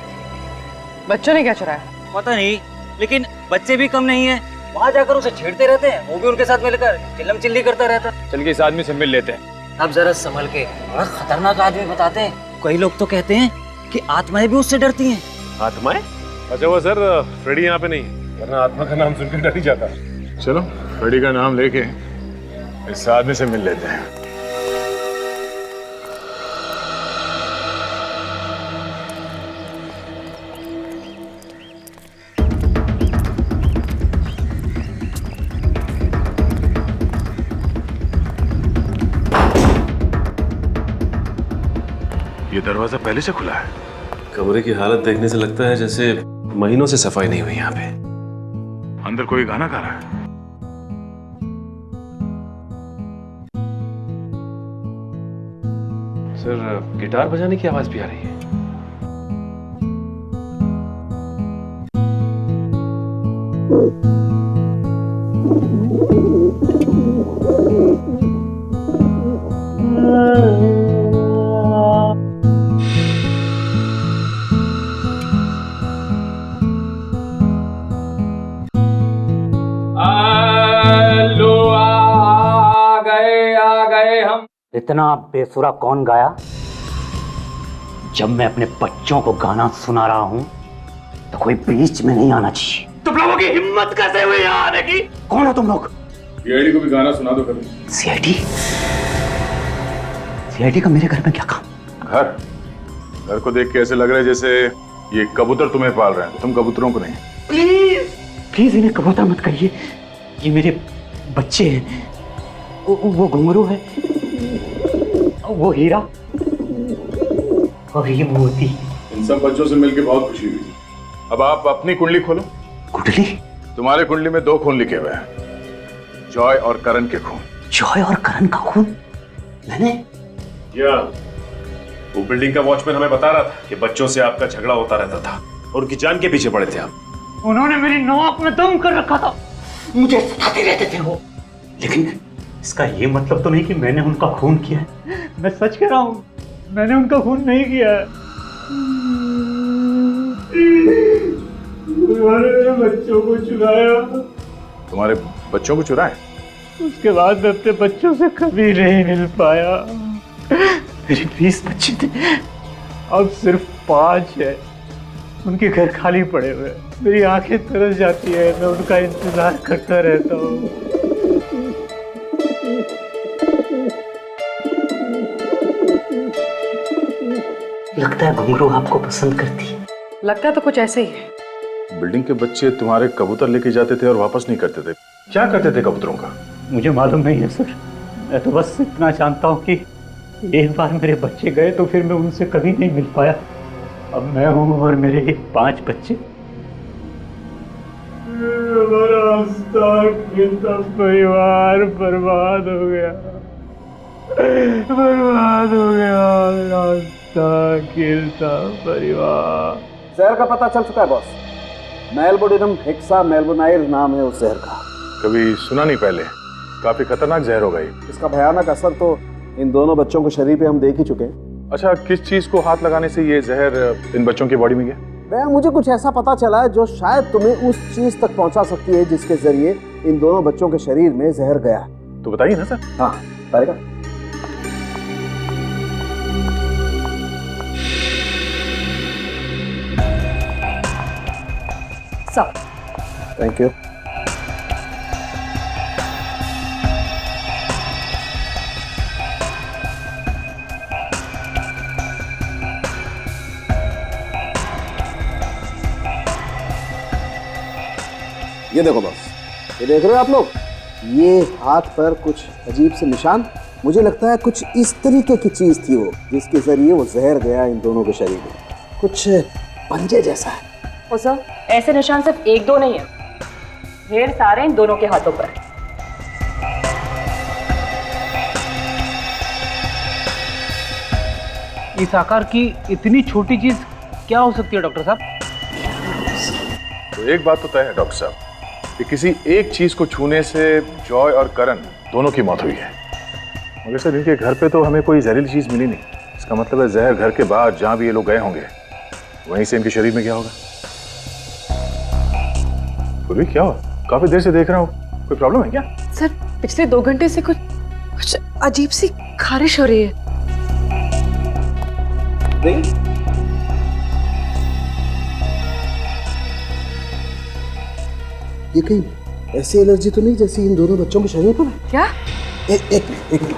बच्चों ने क्या चुराया? पता नहीं, लेकिन बच्चे भी कम नहीं है, वहाँ जाकर उसे छेड़ते रहते हैं, वो भी उनके साथ मिलकर चिल्लम चिल्ली करता रहता। चल के इस आदमी से मिल लेते हैं। अब जरा संभल के, बड़ा खतरनाक आदमी बताते हैं। कई लोग तो कहते हैं कि आत्माएं भी उससे डरती हैं। आत्माएं? अच्छा वो सर, फ्रेडी यहाँ पे नहीं, वरना आत्मा का नाम सुनकर डर ही जाता। चलो फ्रेडी का नाम लेके इस आदमी से मिल लेते हैं। ये दरवाजा पहले से खुला है। कमरे की हालत देखने से लगता है जैसे महीनों से सफाई नहीं हुई यहाँ पे। अंदर कोई गाना गा रहा है। सर गिटार बजाने की आवाज भी आ रही है। इतना बेसुरा कौन गाया? जब मैं अपने बच्चों को गाना सुना रहा हूं तो कोई बीच में नहीं आना चाहिए। तुम लोगों की हिम्मत कैसे हुई यहाँ आने की? कौन हो तुम लोग? सीआईडी को भी गाना सुना दो कभी। सीआईडी? सीआईडी का मेरे घर में क्या काम? घर को देख के ऐसे लग रहा है जैसे ये कबूतर तुम्हें पाल रहे हैं, तुम कबूतरों को नहीं। प्लीज इन्हें कबूतर मत कहिए, ये मेरे बच्चे हैं। वो घुंघरू है, वो हीरा और ये मोती। इन सब बच्चों से मिलकर बहुत खुशी हुई। अब आप अपनी कुंडली खोलो। कुंडली? तुम्हारे कुंडली में 2 खून लिखे हुए हैं, जॉय और करण के खून। जॉय और करण का खून? मैंने? या वो बिल्डिंग का वॉचमैन हमें बता रहा था कि बच्चों से आपका झगड़ा होता रहता था और उनकी जान के पीछे पड़े थे आप। उन्होंने मेरी नाक में दम कर रखा था, मुझे सताते रहते थे वो। लेकिन इसका ये मतलब तो नहीं कि मैंने उनका खून किया है। मैं सच कह रहा हूँ, मैंने उनका खून नहीं किया है। उन्होंने मेरे बच्चों को चुराया। तुम्हारे बच्चों को चुराए? उसके बाद मैं अपने बच्चों से कभी नहीं मिल पाया। मेरे 20 बच्चे थे, अब सिर्फ 5 है। उनके घर खाली पड़े हुए हैं। मेरी आंखें तरस जाती है, मैं उनका इंतजार करता रहता हूँ। लगता है घुंघरू आपको पसंद करती है। लगता है तो कुछ ऐसे ही है। बिल्डिंग के बच्चे तुम्हारे कबूतर लेके जाते थे और वापस नहीं करते थे, क्या करते थे कबूतरों का? मुझे मालूम नहीं है सर, मैं तो बस इतना जानता हूँ कि एक बार मेरे बच्चे गए तो फिर मैं उनसे कभी नहीं मिल पाया। अब मैं हूँ और मेरे 5 बच्चे। परिवार बर्बाद हो गया, बर्बाद हो गया। रास्ता गिरता परिवार। जहर का पता चल चुका है बॉस। मेलबोडिनम हेक्सा मेलबोनाइल नाम है उस जहर का। कभी सुना नहीं पहले, काफी खतरनाक जहर होगा ये। इसका भयानक असर तो इन दोनों बच्चों के शरीर पे हम देख ही चुके हैं। अच्छा, किस चीज को हाथ लगाने से ये जहर इन बच्चों की बॉडी में गया? भैया मुझे कुछ ऐसा पता चला है जो शायद तुम्हें उस चीज तक पहुंचा सकती है जिसके जरिए इन दोनों बच्चों के शरीर में जहर गया। तो बताइए ना सर। हाँ बताएगा। सब थैंक यू। ये देखो बॉस, ये देख रहे हो आप लोग, ये हाथ पर कुछ अजीब से निशान। मुझे लगता है कुछ इस तरीके की चीज थी वो, जिसके जरिए वो जहर गया इन दोनों के शरीर में। कुछ पंजे जैसा है। ओ सर, ऐसे निशान सिर्फ 1-2 नहीं है, ढेर सारे इन दोनों के हाथों पर। इस आकार की इतनी छोटी चीज क्या हो सकती है डॉक्टर साहब? तो एक बात तो तय है डॉक्टर साहब कि किसी एक चीज को छूने से जॉय और करण दोनों की मौत हुई है। मगर सर इनके घर पे तो हमें कोई जहरीली चीज मिली नहीं। इसका मतलब है जहर घर के बाहर जहां भी ये लोग गए होंगे वहीं से इनके शरीर में गया होगा। पूर्वी क्या हुआ? काफी देर से देख रहा हूँ, कोई प्रॉब्लम है क्या? सर पिछले 2 घंटे से कुछ अजीब सी खारिश हो रही है। ये कहीं ऐसी एलर्जी तो नहीं जैसी इन दोनों बच्चों के शरीर पर है? क्या? एक मिनट।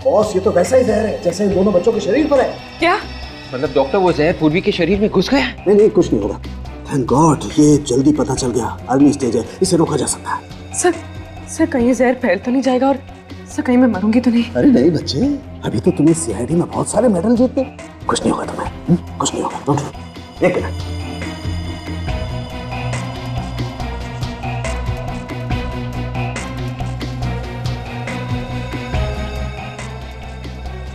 बॉस ये तो वैसा ही जहर है जैसे इन दोनों बच्चों के शरीर पर है। क्या मतलब डॉक्टर वो जहर पूर्वी के शरीर में घुस गया? नहीं कुछ नहीं होगा। थैंक गॉड ये जल्दी पता चल गया। अर्ली स्टेज है, इसे रोका जा सकता है। सर कहीं जहर फैल तो नहीं जाएगा और सर कहीं मैं मरूंगी तो नहीं? अरे नहीं बच्चे, अभी तो तुम्हें सीआईडी में बहुत सारे मेडल जीते। कुछ नहीं होगा तुम्हें, कुछ नहीं होगा। डोंट। एक मिनट।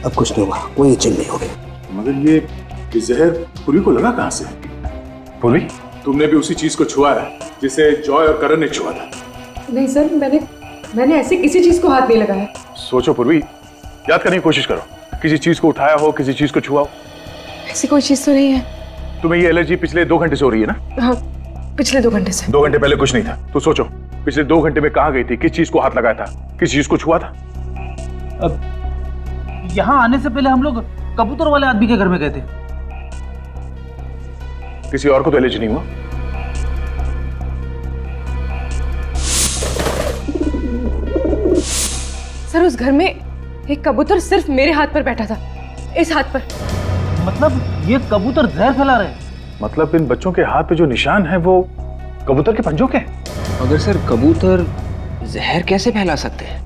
अब कुछ नहीं होगा, कोई चिन्ह नहीं होगी। मगर ये जहर पूर्वी को लगा कहां से? पूर्वी तुमने भी उसी चीज को छुआ है जिसे जॉय और करण ने छुआ था? नहीं सर, मैंने ऐसे किसी चीज को हाथ नहीं लगाया। सोचो पूर्वी, याद करने की कोशिश करो। किसी चीज को उठाया हो, किसी चीज को छुआ हो? ऐसी कोई चीज तो नहीं है। तुम्हें ये एलर्जी पिछले 2 घंटे से हो रही है ना? हाँ, पिछले 2 घंटे से। 2 घंटे पहले कुछ नहीं था। तो सोचो पिछले 2 घंटे में कहाँ गई थी, किस चीज को हाथ लगाया था, किस चीज को छुआ था? अब यहाँ आने से पहले हम लोग कबूतर वाले आदमी के घर में गए थे। किसी और को तो एलर्जी नहीं हुआ? सर उस घर में एक कबूतर सिर्फ मेरे हाथ पर बैठा था, इस हाथ पर। मतलब ये कबूतर जहर फैला रहे हैं? मतलब इन बच्चों के हाथ पे जो निशान है वो कबूतर के पंजों के? मगर सर कबूतर जहर कैसे फैला सकते हैं?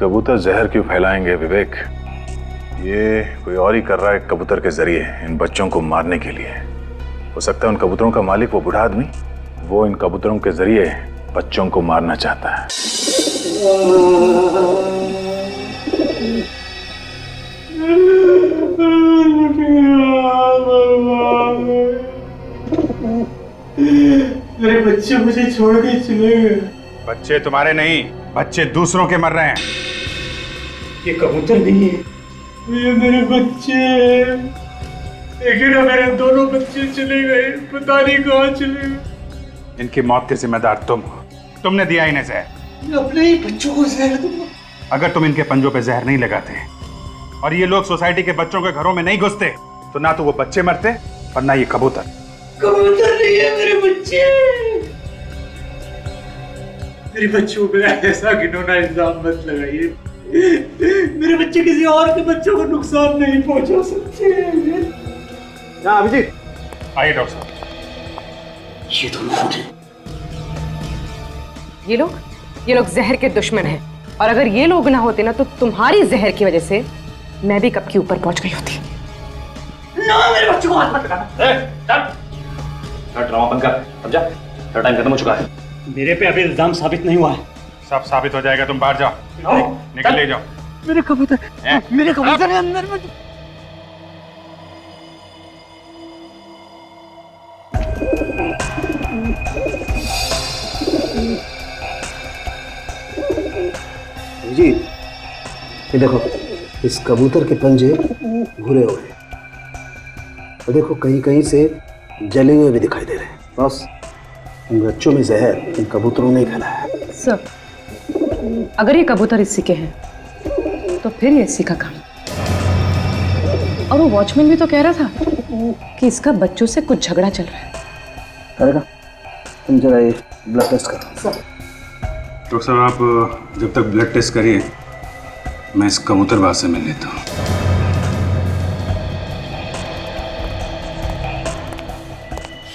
कबूतर जहर क्यों फैलाएंगे विवेक? ये कोई और ही कर रहा है कबूतर के जरिए इन बच्चों को मारने के लिए। हो सकता है उन कबूतरों का मालिक वो बूढ़ा आदमी, वो इन कबूतरों के जरिए बच्चों को मारना चाहता है। मेरे बच्चे मुझे छोड़ के चले गए। बच्चे तुम्हारे नहीं, बच्चे दूसरों के मर रहे हैं। ये कबूतर नहीं है, ये मेरे बच्चे। लेकिन मेरे दोनों बच्चे चले गए, पता नहीं कहाँ चले गए। इनकी मौत के जिम्मेदार तुम हो। तुमने दिया इन्हें जहर। मैं अपने ही बच्चों को जहर दूंगा। अगर तुम इनके पंजों पे जहर नहीं लगाते और ये लोग सोसाइटी के बच्चों के घरों में नहीं घुसते तो ना तो वो बच्चे मरते और ना ये कबूतर। कबूतर नहीं है मेरे बच्चे। मेरे बच्चों पे ऐसा घिनौना इल्जाम मत लगाइए। मेरे बच्चे किसी और के बच्चों को नुकसान नहीं पहुंचा सकते। अभिजीत आइए डॉक्टर साहब। ये तो मुझे ये लोग जहर के दुश्मन हैं और अगर ये लोग ना होते ना तो तुम्हारी जहर की वजह से मैं भी कब की ऊपर पहुंच गई होती। ना मेरे बच्चों को हाथ मत लगाना। ड्रामा बंद कर, समझा? तेरा टाइम खत्म हो चुका है। मेरे पे अभी इल्जाम साबित नहीं हुआ है। सब साबित हो जाएगा, तुम बाहर जाओ, निकल ले जाओ। मेरे कबूतर है अंदर में। जी ये देखो, इस कबूतर के पंजे भूरे हो गए और देखो कहीं कहीं से जले हुए भी दिखाई दे रहे हैं। बस इन बच्चों में जहर इन कबूतरों ने फैलाया है। सर, अगर ये कबूतर इसी के हैं तो फिर ये इसी का काम। और वो वॉचमैन भी तो कह रहा था कि इसका बच्चों से कुछ झगड़ा चल रहा है। करेगा, तुम जरा ये ब्लड टेस्ट करो। डॉक्टर साहब आप जब तक ब्लड टेस्ट करिए मैं इस कबूतरबाज से मिल लेता हूँ।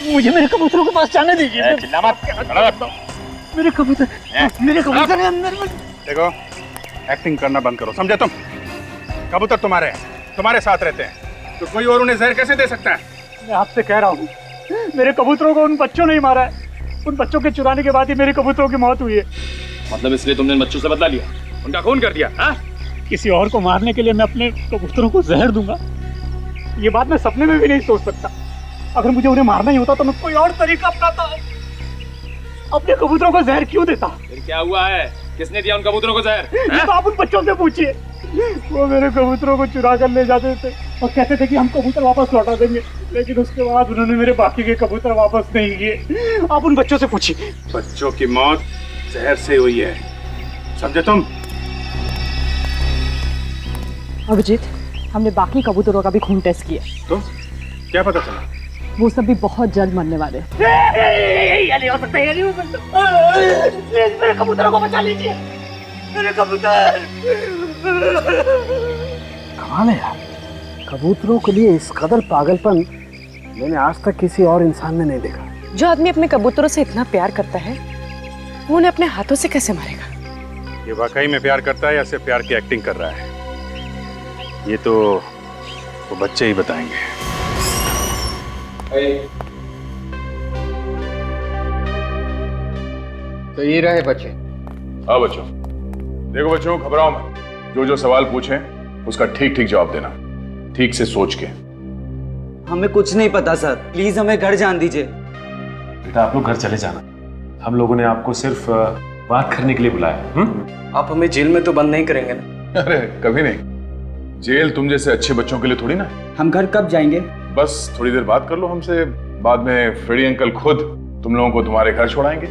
मुझे मेरे कबूतरों के पास जाने दीजिए। चिल्ला मत। मेरे कबूतर है अंदर में। देखो एक्टिंग करना बंद करो, समझे तुम? कबूतर तुम्हारे साथ रहते हैं तो कोई और उन्हें जहर कैसे दे सकता है? मैं आपसे कह रहा हूँ, मेरे कबूतरों को उन बच्चों ने ही मारा है। उन बच्चों के चुराने के बाद ही मेरे कबूतरों की मौत हुई है। मतलब इसलिए तुमने इन बच्चों से बदला लिया, उनका खून कर दिया? हाँ? किसी और को मारने के लिए मैं अपने कबूतरों को जहर दूंगा, ये बात मैं सपने में भी नहीं सोच सकता। अगर मुझे उन्हें मारना ही होता तो मैं कोई और तरीका अपनाता। अपने कबूतरों को जहर क्यों देता? फिर क्या हुआ है? किसने दिया उन कबूतरों को जहर? ये तो आप उन बच्चों से पूछिए। वो मेरे कबूतरों को चुरा कर ले जाते थे और कहते थे कि हम कबूतर वापस लौटा देंगे, लेकिन उसके बाद उन्होंने मेरे बाकी के कबूतर वापस नहीं किए। आप उन बच्चों से पूछिए। बच्चों की मौत जहर से हुई है, समझे तुम? अभिजीत, हमने बाकी कबूतरों का भी खून टेस्ट किया तो क्या पता चला? वो सब भी बहुत जल्द मरने वाले। ये नहीं हो सकता, ये नहीं हो सकता। मेरे कबूतरों को बचा लीजिए, मेरे कबूतर। कमाल है यार, कबूतरों के लिए इस कदर पागलपन मैंने आज तक किसी और इंसान में नहीं देखा। जो आदमी अपने कबूतरों से इतना प्यार करता है वो उन्हें अपने हाथों से कैसे मारेगा? ये वाकई में प्यार करता है या सिर्फ प्यार की एक्टिंग कर रहा है, ये तो वो बच्चे ही बताएंगे। तो ये रहे बच्चे। हाँ बच्चों, देखो बच्चों घबराओ मत, जो सवाल पूछे उसका ठीक ठीक जवाब देना, ठीक से सोच के। हमें कुछ नहीं पता सर, प्लीज हमें घर जान दीजिए। बेटा आप लोग घर चले जाना, हम लोगों ने आपको सिर्फ बात करने के लिए बुलाया। आप हमें जेल में तो बंद नहीं करेंगे ना? अरे कभी नहीं, जेल तुम जैसे अच्छे बच्चों के लिए थोड़ी ना। हम घर कब जाएंगे? बस थोड़ी देर बात कर लो हमसे, बाद में फ्रेडी अंकल खुद तुम लोगों को तुम्हारे घर छोड़ाएंगे।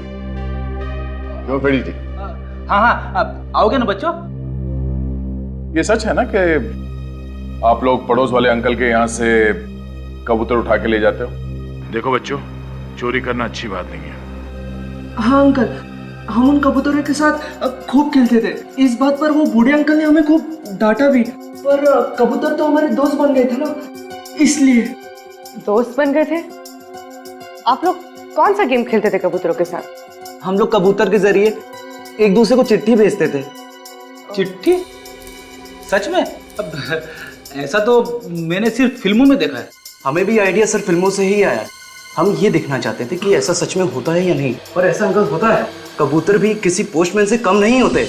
क्यों फ्रेडी जी? हाँ, आओगे ना बच्चों? ये सच है ना कि आप लोग पड़ोस वाले अंकल के यहाँ से कबूतर उठा के ले जाते हो? देखो बच्चों, चोरी करना अच्छी बात नहीं है। हाँ अंकल, हम उन कबूतरों के साथ खूब खेलते थे। इस बात पर वो बूढ़े अंकल ने हमें खूब डांटा भी, पर कबूतर तो हमारे दोस्त बन गए थे ना, इसलिए। दोस्त बन गए थे? आप लोग कौन सा गेम खेलते थे कबूतरों के साथ? हम लोग कबूतर के जरिए एक दूसरे को चिट्ठी भेजते थे। चिट्ठी? सच में? अब ऐसा तो मैंने सिर्फ फिल्मों में देखा है। हमें भी आइडिया सर फिल्मों से ही आया। हम ये देखना चाहते थे कि ऐसा सच में होता है या नहीं। पर ऐसा अंकल होता है, कबूतर भी किसी पोस्टमैन से कम नहीं होते।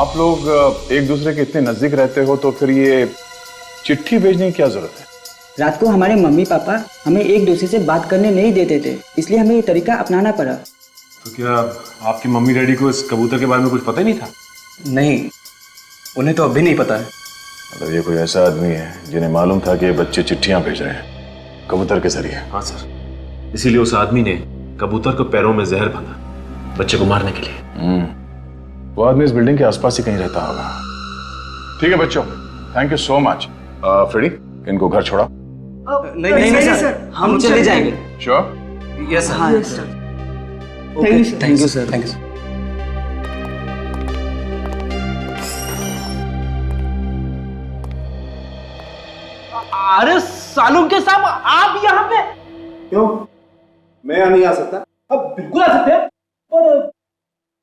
आप लोग एक दूसरे के इतने नजदीक रहते हो तो फिर ये चिट्ठी भेजने की क्या जरूरत है? रात को हमारे मम्मी पापा हमें एक दूसरे से बात करने नहीं देते थे, इसलिए हमें ये तरीका अपनाना पड़ा। तो क्या आपकी मम्मी डैडी को इस कबूतर के बारे में कुछ पता ही नहीं था? नहीं, उन्हें तो अभी नहीं पता है। मतलब ये कोई ऐसा आदमी है जिन्हें मालूम था कि ये बच्चे चिट्ठियां भेज रहे हैं कबूतर के जरिए? हाँ सर, इसीलिए उस आदमी ने कबूतर को पैरों में जहर बांधा बच्चे को मारने के लिए। वो आदमी इस बिल्डिंग के आसपास ही कहीं रहता होगा। ठीक है बच्चों, thank you so much. Freddy, इनको घर छोड़ा। नहीं सर, हम चले जाएंगे। श्योर? Yes sir. हाँ sir. Thank you sir. Thank you. अरे सालूम के साहब, आप यहाँ पे क्यों? मैं यहाँ नहीं आ सकता? अब बिल्कुल आ सकते हैं, पर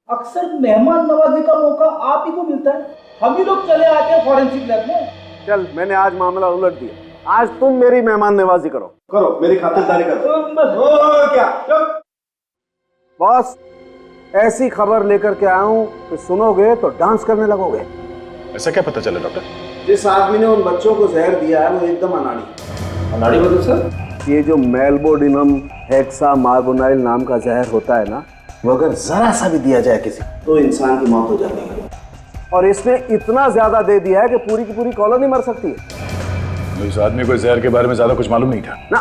अक्सर मेहमान नवाजी का मौका आप ही को मिलता है। हम ही लोग चले आते हैं फॉरेंसिक लैब में। चल, मैंने आज मामला उलट दिया। आज तुम मेरी मेहमान नवाजी करो, मेरी खातिरदारी करो। क्या बॉस, ऐसी खबर लेकर के आया हूँ कि सुनोगे तो डांस करने लगोगे। ऐसा क्या पता चला डॉक्टर? जिस आदमी ने उन बच्चों को जहर दिया है वो एकदम अनाड़ी। अनाड़ी मतलब सर? ये जो मेलबोडिनम हेक्सा मार्बोनाइल नाम का जहर होता है ना, वो अगर जरा सा भी दिया जाए किसी तो इंसान की मौत हो जाती है। और इसने इतना ज्यादा दे दिया है कि पूरी की पूरी कॉलोनी मर सकती है। इस आदमी को जहर के बारे में ज्यादा कुछ मालूम नहीं था ना?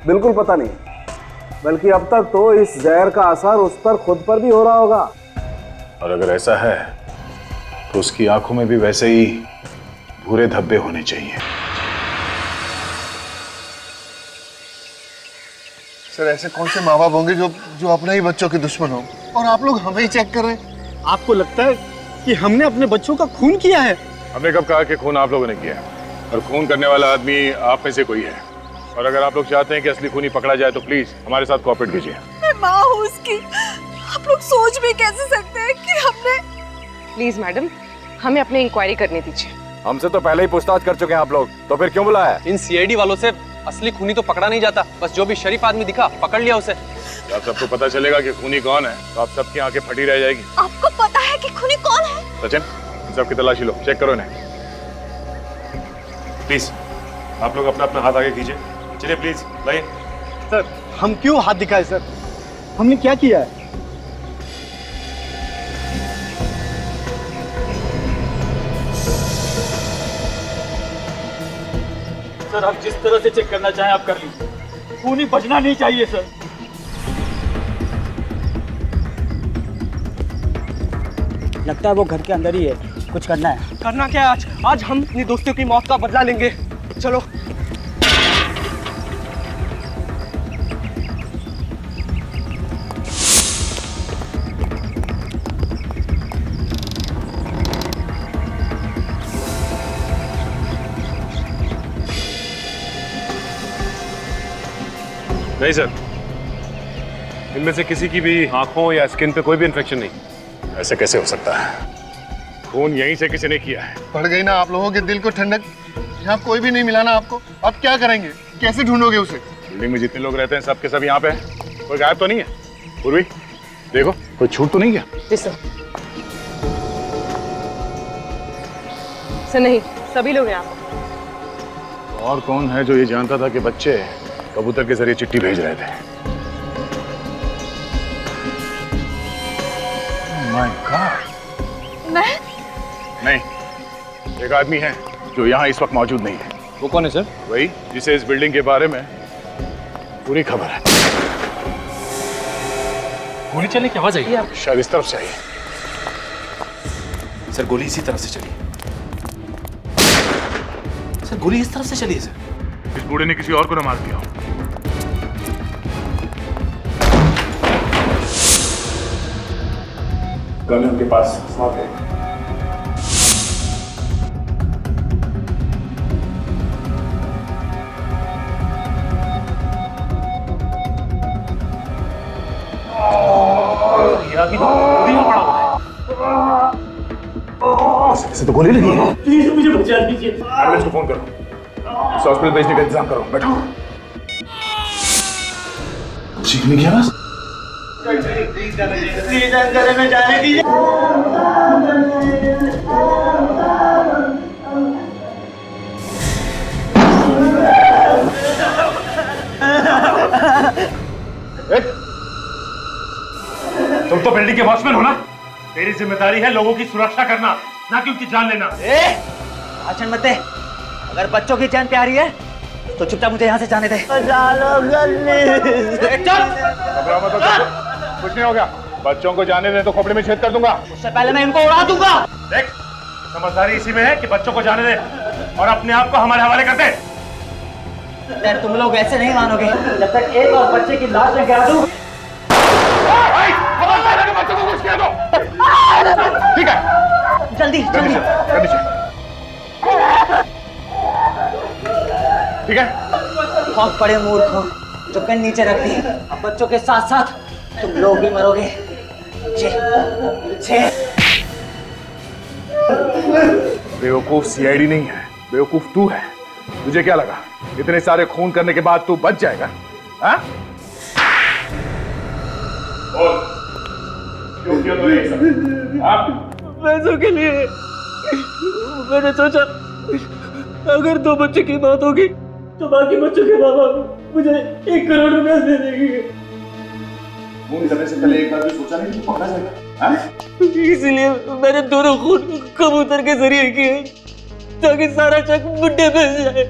बिल्कुल पता नहीं, बल्कि अब तक तो इस जहर का असर उस पर खुद पर भी हो रहा होगा। और अगर ऐसा है तो उसकी आंखों में भी वैसे ही भूरे धब्बे होने चाहिए। सर, ऐसे कौन से माँ बाप होंगे जो अपने ही बच्चों के दुश्मन हो, और आप लोग हमें ही चेक कर रहे हैं? आपको लगता है कि हमने अपने बच्चों का खून किया है? हमने कब कहा कि खून आप लोगों ने किया है? और खून करने वाला आदमी आप में से कोई है। और अगर आप लोग चाहते हैं कि असली खूनी पकड़ा जाए तो प्लीज हमारे साथ कोऑपरेट कीजिए। मैं माँ हूँ उसकी, आप लोग सोच भी कैसे सकते हैं कि हमने। प्लीज मैडम, हमें अपनी इंक्वायरी करने दीजिए। हमसे तो पहले ही पूछताछ कर चुके हैं आप लोग, तो फिर क्यों बुलाया? इन सीआईडी वालों से असली खूनी तो पकड़ा नहीं जाता, बस जो भी शरीफ आदमी दिखा पकड़ लिया उसे। जब सबको पता चलेगा कि खूनी कौन है तो आप सबकी आंखें फटी रह जाएगी। आपको पता है कि खूनी कौन है? सचिन, इन सबकी तलाशी लो, चेक करो इन्हें। प्लीज आप लोग अपना अपना हाथ आगे कीजिए। चलिए प्लीज लाइए। सर, हम क्यों हाथ दिखाए सर? हमने क्या किया है? सर, आप जिस तरह से चेक करना चाहें आप कर लीजिए। खूनी बचना नहीं चाहिए सर। लगता है वो घर के अंदर ही है, कुछ करना है। करना क्या है? आज हम अपनी दोस्तों की मौत का बदला लेंगे। चलो। नहीं सर, इनमें से किसी की भी आंखों या स्किन पे कोई भी इन्फेक्शन नहीं। ऐसे कैसे हो सकता है? खून यहीं से किसी ने किया है। पड़ गई ना आप लोगों के दिल को ठंडक। यहाँ कोई भी नहीं मिला ना आपको? अब क्या करेंगे? कैसे ढूंढोगे उसे? बिल्डिंग में जितने लोग रहते हैं सब के सब यहाँ पे हैं। कोई गायब तो नहीं है? पूर्वी, देखो कोई छूट तो नहीं गया? जी सर। सर नहीं, सभी लोग यहाँ पर। और कौन है जो ये जानता था कि बच्चे कबूतर के जरिए चिट्ठी भेज रहे थे? My God. मैं? नहीं, एक आदमी है जो यहाँ इस वक्त मौजूद नहीं है। वो कौन है सर? वही जिसे इस बिल्डिंग के बारे में पूरी खबर है। गोली चलने की आवाज आई? शायद इस तरफ से आई। सर गोली इसी तरफ से चली। सर गोली इस तरफ से चली है सर। इस बूढ़े ने किसी और को न मार दिया हो। गन उनके पास साथ है। इसे तो गोली लगी है। प्लीज मुझे बचा लीजिए। एम्बुलेंस को फोन करो, इसे हॉस्पिटल भेजने का इंतजाम करो। बैठो। चीखने की आवाज? प्लीज अंदर में जाने दीजिए। तुम तो बिल्डिंग के वॉचमैन हो ना? तेरी जिम्मेदारी है लोगों की सुरक्षा करना, ना कि उनकी जान लेना। भाषण मत दे। अगर बच्चों की जान प्यारी है तो चुपचाप मुझे यहाँ से जाने दे। घबराओ मत, कुछ नहीं हो गया। बच्चों को जाने दे तो खोपड़ी में छेद कर दूंगा। उससे पहले मैं इनको उड़ा दूंगा। देख, समझदारी इसी में है कि बच्चों को जाने दे और अपने आप को हमारे हवाले कर दे। तुम लोग ऐसे नहीं मानोगे जब तक एक और बच्चे की लाश लेके आ दूं। बच्चों को कुछ कह दो। ठीक है, जल्दी जल्दी। ठीक है। बहुत बड़े मूर्ख हो जो गन नीचे रख दी। अब बच्चों के साथ साथ तुम लोग भी मरोगे। बेवकूफ सीआईडी नहीं है, बेवकूफ तू है। तुझे क्या लगा इतने सारे खून करने के बाद तू बच जाएगा? हाँ? क्यों किया तूने ये सब? पैसों के लिए। मैंने सोचा अगर 2 बच्चों की मौत होगी तो बाकी बच्चों के बाबा मुझे 1 करोड़ रुपया दे देंगे। खून करने से पहले एक बार भी सोचा नहीं कि पकड़ा जाएगा? हाँ? इसलिए मैंने दोनों खून कबूतर के जरिए किए ताकि सारा शक बुड्ढे पे जाए।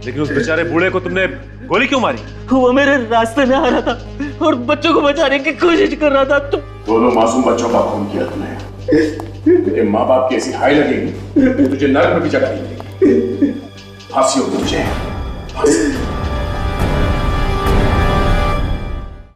लेकिन उस बेचारे बूढ़े को तुमने गोली क्यों मारी? वो मेरे रास्ते में आ रहा था और बच्चों को बचाने की कोशिश कर रहा था। दोनों मासूम बच्चों का खून किया तुमने, लेकिन माँ बाप की ऐसी हाय लगेगी तुझे नरक में भी जगह नहीं मिलेगी। फांसी हो तुझे, फांसी।